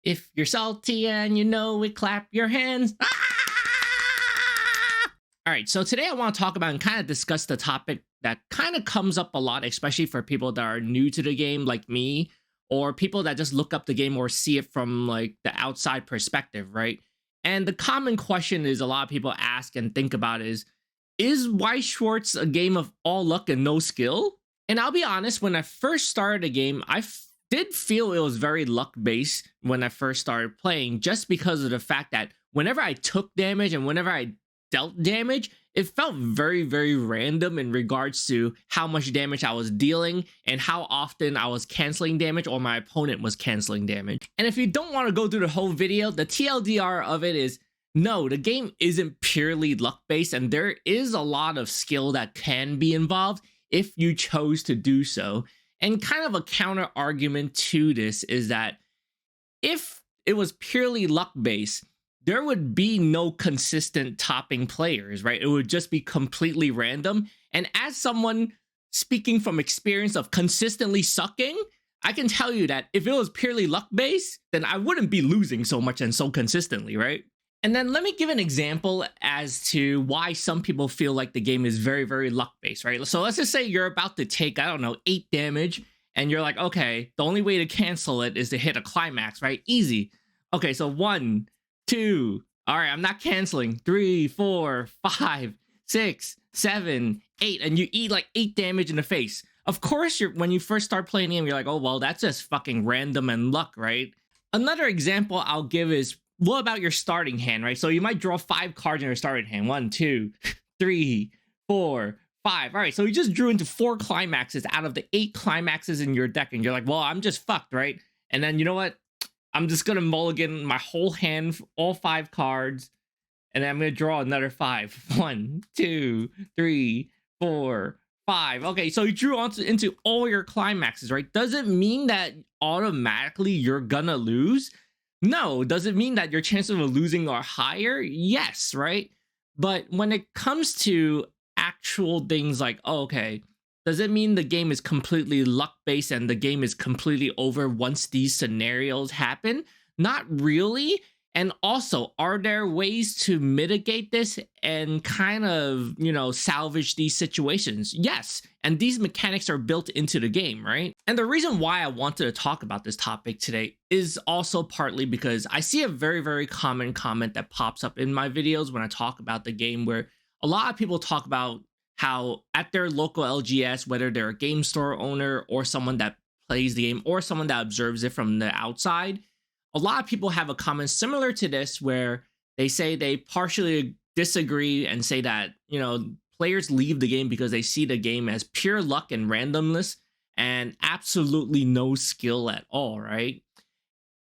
If you're salty and you know it, clap your hands. Ah! All right, so today I want to talk about and kind of discuss the topic that kind of comes up a lot, especially for people that are new to the game like me, or people that just look up the game or see it from like the outside perspective, right? And the common question is a lot of people ask and think about is Weiss Schwarz a game of all luck and no skill? And I'll be honest, when I first started the game, I did feel it was very luck-based when I first started playing, just because of the fact that whenever I took damage and whenever I dealt damage, it felt very, very random in regards to how much damage I was dealing and how often I was canceling damage or my opponent was canceling damage. And if you don't want to go through the whole video, the TLDR of it is, no, the game isn't purely luck-based, and there is a lot of skill that can be involved if you chose to do so. And kind of a counter argument to this is that if it was purely luck-based, there would be no consistent topping players, right? It would just be completely random. And as someone speaking from experience of consistently sucking, I can tell you that if it was purely luck-based, then I wouldn't be losing so much and so consistently, right? And then let me give an example as to why some people feel like the game is very, very luck-based, right? So let's just say you're about to take, I don't know, 8 damage, and you're like, okay, the only way to cancel it is to hit a climax, right? Easy. Okay, so 1, 2, all right, I'm not canceling. 3, 4, 5, 6, 7, 8, and you eat like 8 damage in the face. Of course, when you first start playing the game, you're like, oh, well, that's just fucking random and luck, right? Another example I'll give is, what about your starting hand, right? So you might draw 5 cards in your starting hand. 1, 2, 3, 4, 5. All right, so you just drew into 4 climaxes out of the 8 climaxes in your deck, and you're like, well, I'm just fucked, right? And then you know what? I'm just gonna mulligan my whole hand, all 5 cards, and then I'm gonna draw another 5. 1, 2, 3, 4, 5. Okay, so you drew into all your climaxes, right? Does it mean that automatically you're gonna lose? No. Does it mean that your chances of losing are higher? Yes, right? But when it comes to actual things like, oh, okay, does it mean the game is completely luck-based and the game is completely over once these scenarios happen? Not really. And also, are there ways to mitigate this and kind of, you know, salvage these situations? Yes. And these mechanics are built into the game, right? And the reason why I wanted to talk about this topic today is also partly because I see a very, very common comment that pops up in my videos when I talk about the game, where a lot of people talk about how at their local LGS, whether they're a game store owner or someone that plays the game or someone that observes it from the outside, a lot of people have a comment similar to this where they say they partially disagree and say that, you know, players leave the game because they see the game as pure luck and randomness and absolutely no skill at all, right?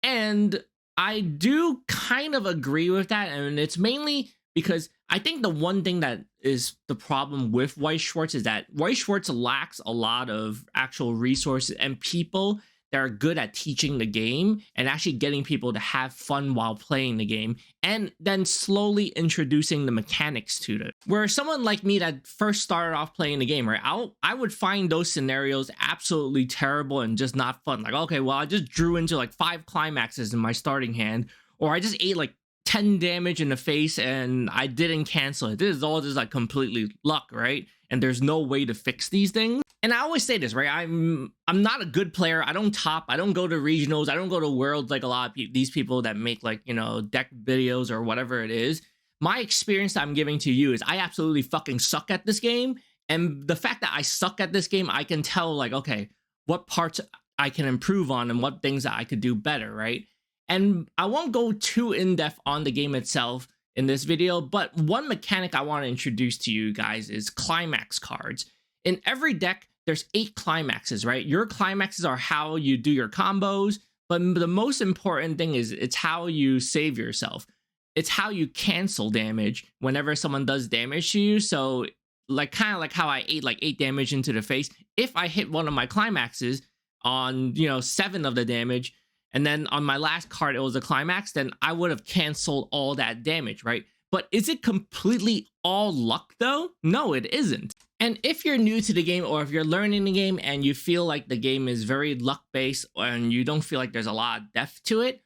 And I do kind of agree with that, and it's mainly because I think the one thing that is the problem with Weiss Schwarz is that Weiss Schwarz lacks a lot of actual resources and people that are good at teaching the game and actually getting people to have fun while playing the game, and then slowly introducing the mechanics to it. Where someone like me that first started off playing the game, right, I would find those scenarios absolutely terrible and just not fun. Like, okay, well, I just drew into like 5 climaxes in my starting hand, or I just ate like 10 damage in the face and I didn't cancel it. This is all just like completely luck, right? And there's no way to fix these things. And I always say this, right? I'm not a good player. I don't top. I don't go to regionals. I don't go to worlds like a lot of these people that make, like, you know, deck videos or whatever it is. My experience that I'm giving to you is I absolutely fucking suck at this game. And the fact that I suck at this game, I can tell, like, okay, what parts I can improve on and what things that I could do better, right? And I won't go too in-depth on the game itself in this video, but one mechanic I want to introduce to you guys is climax cards. In every deck, there's 8 climaxes, right? Your climaxes are how you do your combos, but the most important thing is it's how you save yourself. It's how you cancel damage whenever someone does damage to you. So, like, kind of like how I ate like 8 damage into the face. If I hit one of my climaxes on, you know, 7 of the damage, and then on my last card it was a climax, then I would have canceled all that damage, right? But is it completely all luck though? No, it isn't. And if you're new to the game, or if you're learning the game and you feel like the game is very luck based and you don't feel like there's a lot of depth to it,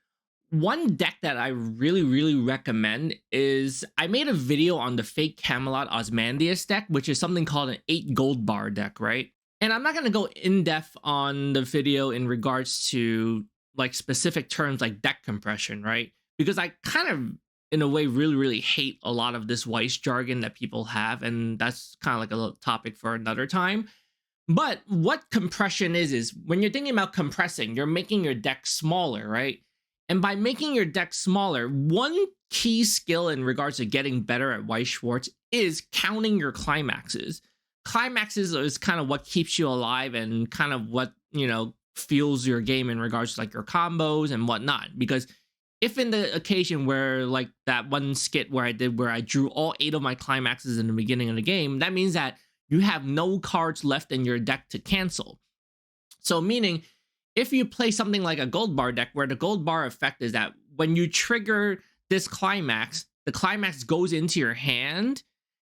One deck that I really recommend is I made a video on the fake Camelot Osmandius deck, which is something called an 8 gold bar deck, right? And I'm not going to go in depth on the video in regards to like specific terms like deck compression, right? Because I kind of, in a way, really hate a lot of this Weiss jargon that people have. And that's kind of like a little topic for another time. But what compression is when you're thinking about compressing, you're making your deck smaller, right? And by making your deck smaller, one key skill in regards to getting better at Weiss Schwarz is counting your climaxes. Climaxes is kind of what keeps you alive and kind of what, fuels your game in regards to like your combos and whatnot. Because if in the occasion where like that one skit where I drew all 8 of my climaxes in the beginning of the game, that means that you have no cards left in your deck to cancel. So meaning, if you play something like a gold bar deck where the gold bar effect is that when you trigger this climax, the climax goes into your hand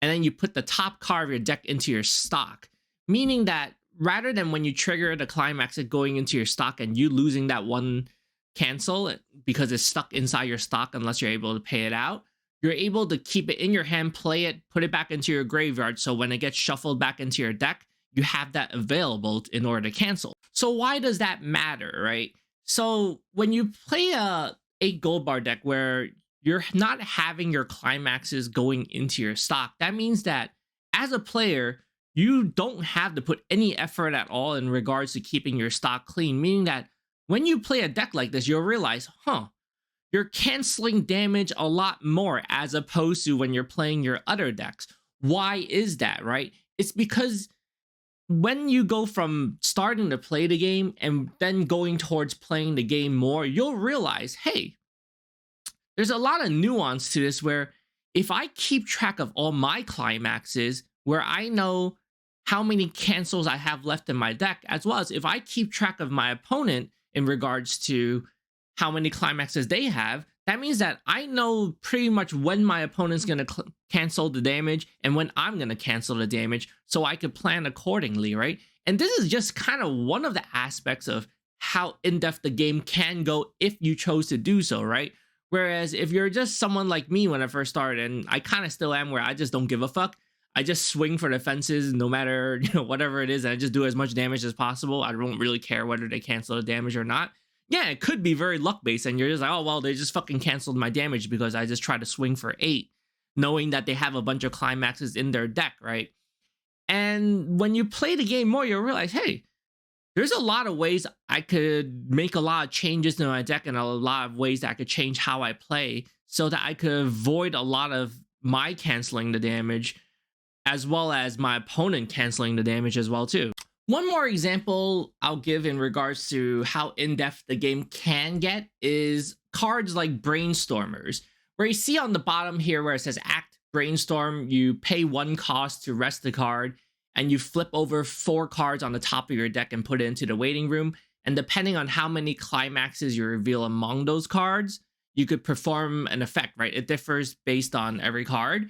and then you put the top card of your deck into your stock. Meaning that rather than when you trigger the climax it going into your stock and you losing that one cancel because it's stuck inside your stock unless you're able to pay it out, you're able to keep it in your hand, play it, put it back into your graveyard. So when it gets shuffled back into your deck, you have that available in order to cancel. So why does that matter, right? So when you play a 8 gold bar deck where you're not having your climaxes going into your stock, that means that as a player, you don't have to put any effort at all in regards to keeping your stock clean, meaning that when you play a deck like this, you'll realize, you're canceling damage a lot more as opposed to when you're playing your other decks. Why is that, right? It's because when you go from starting to play the game and then going towards playing the game more, you'll realize, hey, there's a lot of nuance to this where if I keep track of all my climaxes, where I know how many cancels I have left in my deck, as well as if I keep track of my opponent in regards to how many climaxes they have, that means that I know pretty much when my opponent's going to cancel the damage and when I'm going to cancel the damage, so I could plan accordingly, right? And this is just kind of one of the aspects of how in-depth the game can go if you chose to do so, right? Whereas if you're just someone like me when I first started, and I kind of still am, where I just don't give a fuck, I just swing for the fences no matter, whatever it is, and I just do as much damage as possible. I don't really care whether they cancel the damage or not. Yeah, it could be very luck-based, and you're just like, oh, well, they just fucking canceled my damage because I just tried to swing for 8, knowing that they have a bunch of climaxes in their deck, right? And when you play the game more, you'll realize, hey, there's a lot of ways I could make a lot of changes to my deck and a lot of ways that I could change how I play so that I could avoid a lot of my canceling the damage as well as my opponent canceling the damage as well, too. One more example I'll give in regards to how in-depth the game can get is cards like Brainstormers, where you see on the bottom here where it says Act Brainstorm, you pay 1 cost to rest the card, and you flip over 4 cards on the top of your deck and put it into the waiting room. And depending on how many climaxes you reveal among those cards, you could perform an effect, right? It differs based on every card.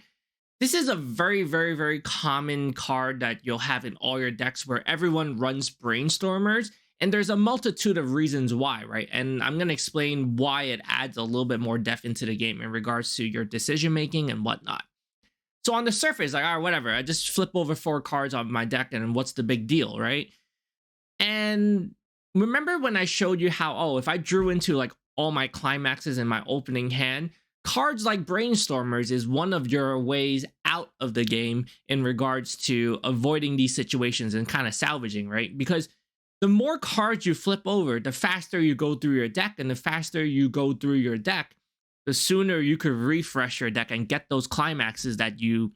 This is a very common card that you'll have in all your decks where everyone runs Brainstormers, and there's a multitude of reasons why, right? And I'm going to explain why it adds a little bit more depth into the game in regards to your decision making and whatnot. So on the surface, like, all right, whatever, I just flip over 4 cards on my deck and what's the big deal, right? And remember when I showed you how, if I drew into like all my climaxes in my opening hand, cards like Brainstormers is one of your ways out of the game in regards to avoiding these situations and kind of salvaging, right? Because the more cards you flip over, the faster you go through your deck, and the faster you go through your deck, the sooner you could refresh your deck and get those climaxes that you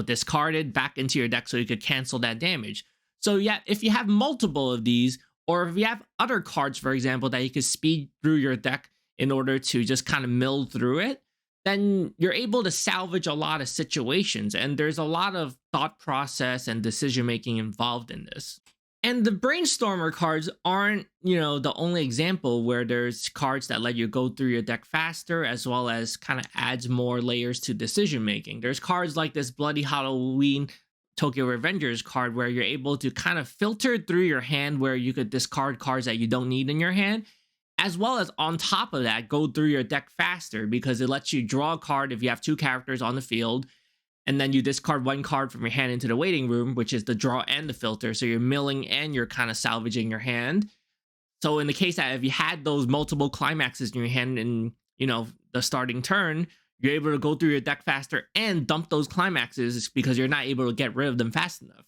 discarded back into your deck so you could cancel that damage. So yeah, if you have multiple of these, or if you have other cards, for example, that you could speed through your deck in order to just kind of mill through it, then you're able to salvage a lot of situations. And there's a lot of thought process and decision making involved in this. And the Brainstormer cards aren't, the only example where there's cards that let you go through your deck faster, as well as kind of adds more layers to decision making. There's cards like this Bloody Halloween Tokyo Revengers card where you're able to kind of filter through your hand, where you could discard cards that you don't need in your hand, as well as on top of that, go through your deck faster because it lets you draw a card if you have 2 characters on the field, and then you discard 1 card from your hand into the waiting room, which is the draw and the filter. So you're milling and you're kind of salvaging your hand. So in the case that if you had those multiple climaxes in your hand in, the starting turn, you're able to go through your deck faster and dump those climaxes because you're not able to get rid of them fast enough.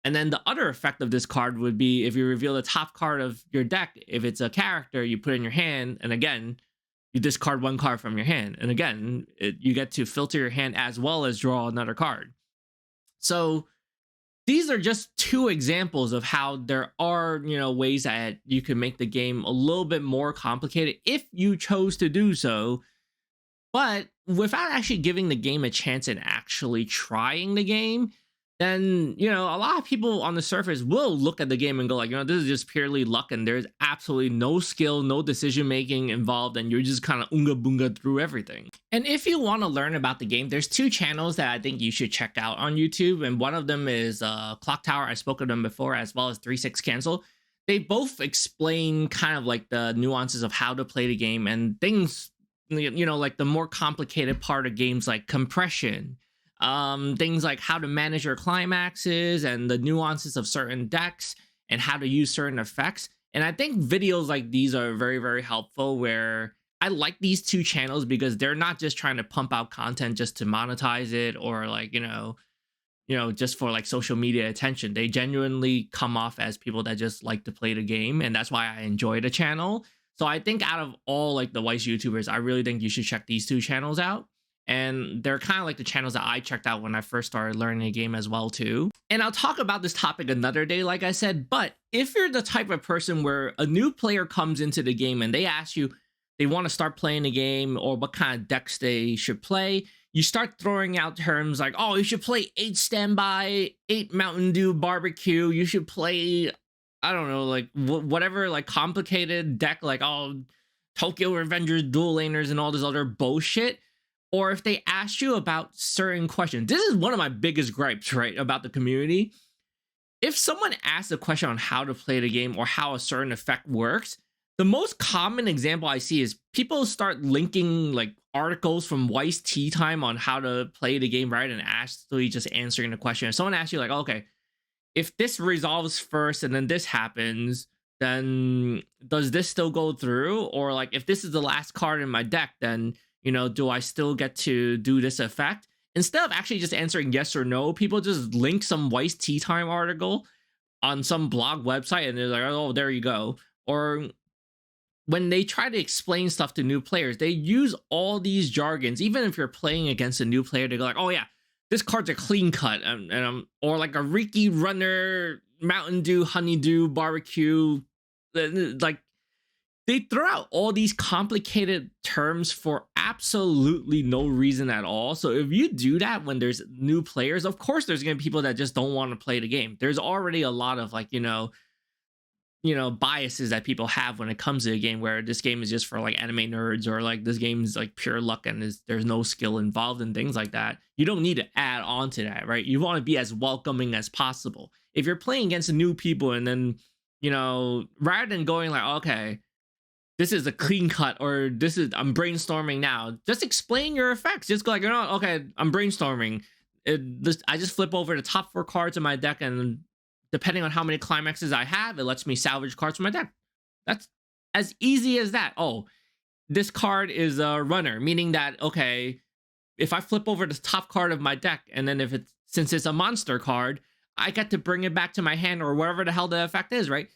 And then the other effect of this card would be if you reveal the top card of your deck, if it's a character, you put it in your hand, and again, you discard 1 card from your hand. And again, you get to filter your hand as well as draw another card. So these are just 2 examples of how there are, ways that you can make the game a little bit more complicated if you chose to do so, but without actually giving the game a chance and actually trying the game. Then, a lot of people on the surface will look at the game and go like, this is just purely luck and there's absolutely no skill, no decision making involved, and you're just kind of unga boonga through everything. And if you want to learn about the game, there's 2 channels that I think you should check out on YouTube, and one of them is Clock Tower. I spoke of them before, as well as 36 Cancel. They both explain kind of like the nuances of how to play the game and things, like the more complicated part of games like compression, things like how to manage your climaxes and the nuances of certain decks and how to use certain effects. And I think videos like these are very, very helpful, where I like these 2 channels because they're not just trying to pump out content just to monetize it or like, just for like social media attention. They genuinely come off as people that just like to play the game. And that's why I enjoy the channel. So I think out of all like the Weiss YouTubers, I really think you should check these 2 channels out. And they're kind of like the channels that I checked out when I first started learning the game as well too. And I'll talk about this topic another day, like I said, but if you're the type of person where a new player comes into the game and they ask you, they want to start playing the game or what kind of decks they should play, you start throwing out terms like, oh, you should play 8 Standby, 8 Mountain Dew Barbecue, you should play, I don't know, like whatever, like complicated deck, like Tokyo Revengers, Dual Laners, and all this other bullshit. Or if they ask you about certain questions, this is one of my biggest gripes, right, about the community. If someone asks a question on how to play the game or how a certain effect works, the most common example I see is people start linking like articles from Weiss Tea Time on how to play the game, right, and actually just answering the question. If someone asks you like, okay, if this resolves first and then this happens, then does this still go through? Or like, if this is the last card in my deck, then do I still get to do this effect? Instead of actually just answering yes or no, people just link some Weiss Tea Time article on some blog website and they're like, oh, there you go. Or when they try to explain stuff to new players, they use all these jargons. Even if you're playing against a new player, they go like, oh yeah, this card's a clean cut. Or like a Riki Runner, Mountain Dew, Honeydew, Barbecue. Like, they throw out all these complicated terms for absolutely no reason at all. So if you do that when there's new players, of course there's going to be people that just don't want to play the game. There's already a lot of like, biases that people have when it comes to a game where this game is just for like anime nerds, or like this game is like pure luck and there's no skill involved and things like that. You don't need to add on to that, right? You want to be as welcoming as possible. If you're playing against new people and then, rather than going like, okay, this is a clean cut, or I'm brainstorming now, just explain your effects. Just go like, okay, I'm brainstorming. I just flip over the top 4 cards in my deck, and depending on how many climaxes I have, it lets me salvage cards from my deck. That's as easy as that. Oh, this card is a runner, meaning that, okay, if I flip over the top card of my deck, and then since it's a monster card, I get to bring it back to my hand or wherever the hell the effect is, right?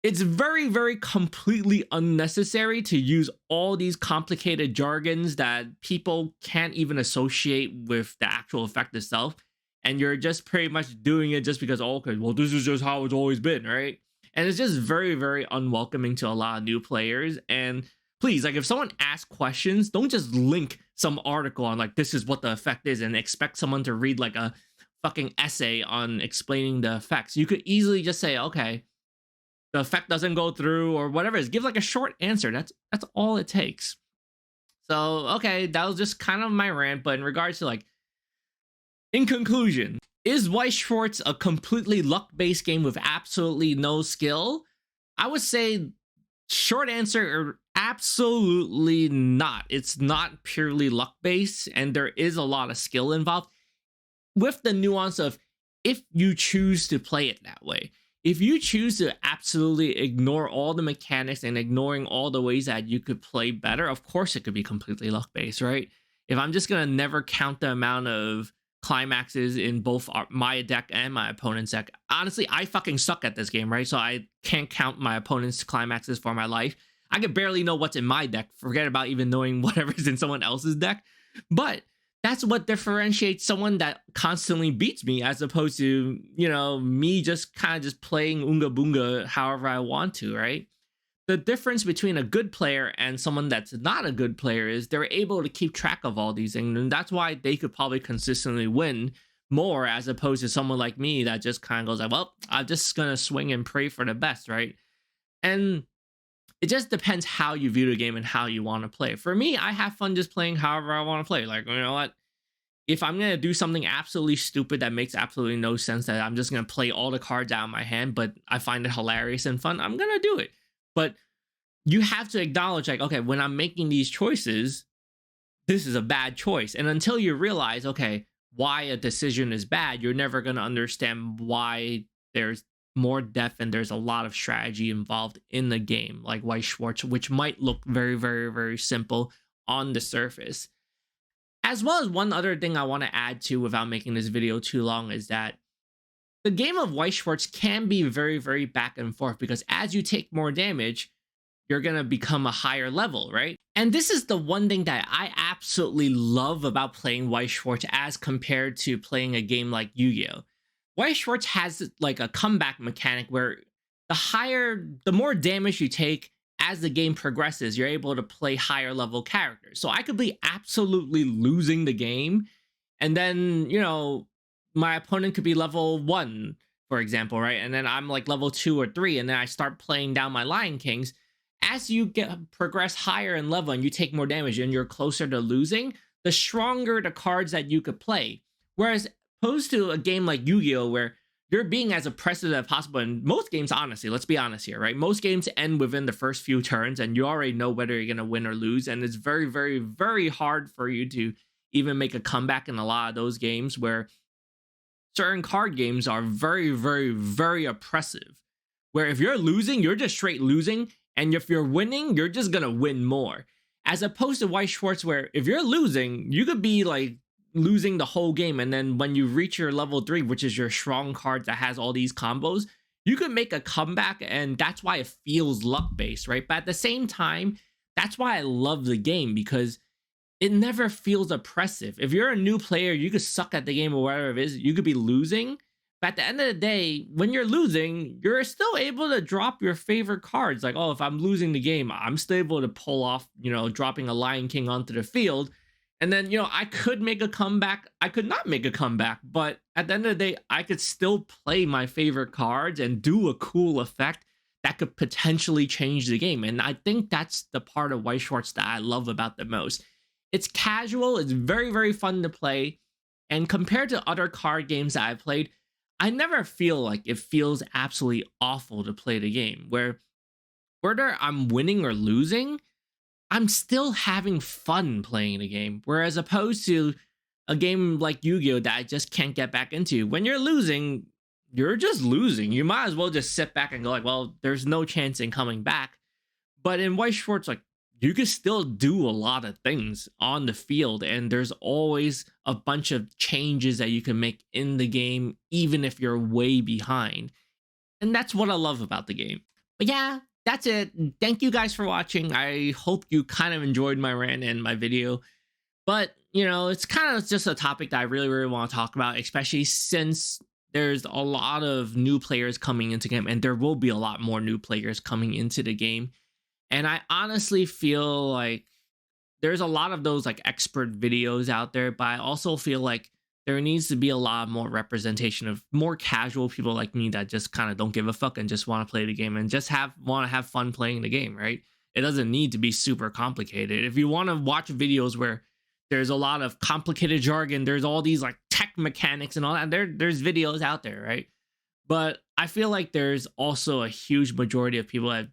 It's very, very completely unnecessary to use all these complicated jargons that people can't even associate with the actual effect itself. And you're just pretty much doing it just because, okay, well, this is just how it's always been, right? And it's just very, very unwelcoming to a lot of new players. And please, like, if someone asks questions, don't just link some article on like, this is what the effect is, and expect someone to read like a fucking essay on explaining the effects. You could easily just say, okay, the effect doesn't go through or whatever it is. Give like a short answer. That's all it takes. So, okay, that was just kind of my rant. But in regards to like, in conclusion, is Weiss Schwarz a completely luck-based game with absolutely no skill? I would say Short answer, absolutely not. It's not purely luck based, and there is a lot of skill involved, with the nuance of if you choose to play it that way. If you choose to absolutely ignore all the mechanics and ignoring all the ways that you could play better, of course it could be completely luck based, right? If I'm just gonna never count the amount of climaxes in both my deck and my opponent's deck, honestly, I fucking suck at this game, right? So I can't count my opponent's climaxes for my life. I could barely know what's in my deck, forget about even knowing whatever's in someone else's deck. But that's what differentiates someone that constantly beats me, as opposed to, you know, me just kind of just playing Unga Boonga however I want to, right? The difference between a good player and someone that's not a good player is they're able to keep track of all these things, and that's why they could probably consistently win more, as opposed to someone like me that just kind of goes like, well, I'm just gonna swing and pray for the best, right? And it just depends how you view the game and how you want to play. For me, I have fun just playing however I want to play. Like, you know what? If I'm going to do something absolutely stupid that makes absolutely no sense, that I'm just going to play all the cards out of my hand, but I find it hilarious and fun, I'm going to do it. But you have to acknowledge, like, okay, when I'm making these choices, this is a bad choice. And until you realize, okay, why a decision is bad, you're never going to understand why there's more depth and there's a lot of strategy involved in the game, like Weiss Schwarz, which might look very, very, very simple on the surface. As well as one other thing I want to add to, without making this video too long, is that the game of Weiss Schwarz can be very, very back and forth, because as you take more damage, you're going to become a higher level, right? And this is the one thing that I absolutely love about playing Weiss Schwarz as compared to playing a game like Yu-Gi-Oh! Weiss Schwarz has like a comeback mechanic where the more damage you take as the game progresses, you're able to play higher level characters. So I could be absolutely losing the game, and then, you know, my opponent could be level 1, for example, right? And then I'm like level 2 or 3, and then I start playing down my Lion Kings. As you progress higher in level and you take more damage and you're closer to losing, the stronger the cards that you could play. Whereas opposed to a game like Yu-Gi-Oh, where you're being as oppressive as possible. And most games, honestly, let's be honest here, right? Most games end within the first few turns, and you already know whether you're going to win or lose. And it's very, very, very hard for you to even make a comeback in a lot of those games, where certain card games are very, very, very oppressive, where if you're losing, you're just straight losing. And if you're winning, you're just going to win more. As opposed to Weiss Schwarz, where if you're losing, you could be like losing the whole game, and then when you reach your level 3, which is your strong card that has all these combos, you could make a comeback, and that's why it feels luck based, right? But at the same time, that's why I love the game, because it never feels oppressive. If you're a new player, you could suck at the game or whatever it is, you could be losing, but at the end of the day, when you're losing, you're still able to drop your favorite cards. Like, oh, if I'm losing the game, I'm still able to pull off, you know, dropping a Lion King onto the field. And then, you know, I could make a comeback. I could not make a comeback. But at the end of the day, I could still play my favorite cards and do a cool effect that could potentially change the game. And I think that's the part of Weiss Schwarz that I love about the most. It's casual. It's very, very fun to play. And compared to other card games that I've played, I never feel like it feels absolutely awful to play the game. Where whether I'm winning or losing, I'm still having fun playing the game. Whereas opposed to a game like Yu-Gi-Oh that I just can't get back into, when you're losing, you're just losing. You might as well just sit back and go like, well, there's no chance in coming back. But in Weiss Schwarz, like, you can still do a lot of things on the field, and there's always a bunch of changes that you can make in the game, even if you're way behind. And that's what I love about the game. But yeah, that's it. Thank you guys for watching. I hope you kind of enjoyed my rant and my video. But, you know, it's kind of just a topic that I really, really want to talk about, especially since there's a lot of new players coming into the game, and there will be a lot more new players coming into the game. And I honestly feel like there's a lot of those like expert videos out there, but I also feel like there needs to be a lot more representation of more casual people like me that just kind of don't give a fuck and just want to play the game and just want to have fun playing the game, right? It doesn't need to be super complicated. If you want to watch videos where there's a lot of complicated jargon, there's all these like tech mechanics and all that, there's videos out there, right? But I feel like there's also a huge majority of people that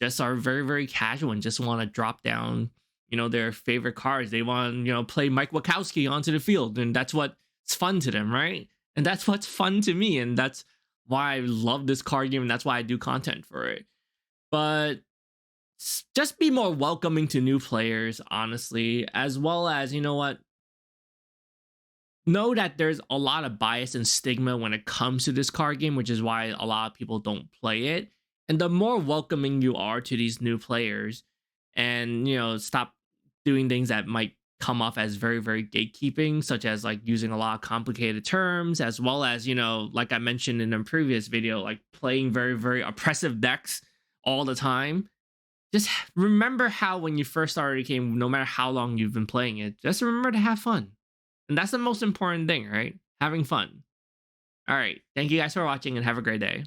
just are very, very casual and just want to drop down, their favorite cards. They want, play Mike Wachowski onto the field, and that's what's fun to them, right? And that's what's fun to me, and that's why I love this card game, and that's why I do content for it. But just be more welcoming to new players, honestly, as well as, know that there's a lot of bias and stigma when it comes to this card game, which is why a lot of people don't play it. And the more welcoming you are to these new players, and stop doing things that might come off as very, very gatekeeping, such as like using a lot of complicated terms, as well as, like I mentioned in a previous video, like playing very, very oppressive decks all the time. Just remember how when you first started the game, no matter how long you've been playing it, just remember to have fun. And that's the most important thing, right? Having fun. All right. Thank you guys for watching, and have a great day.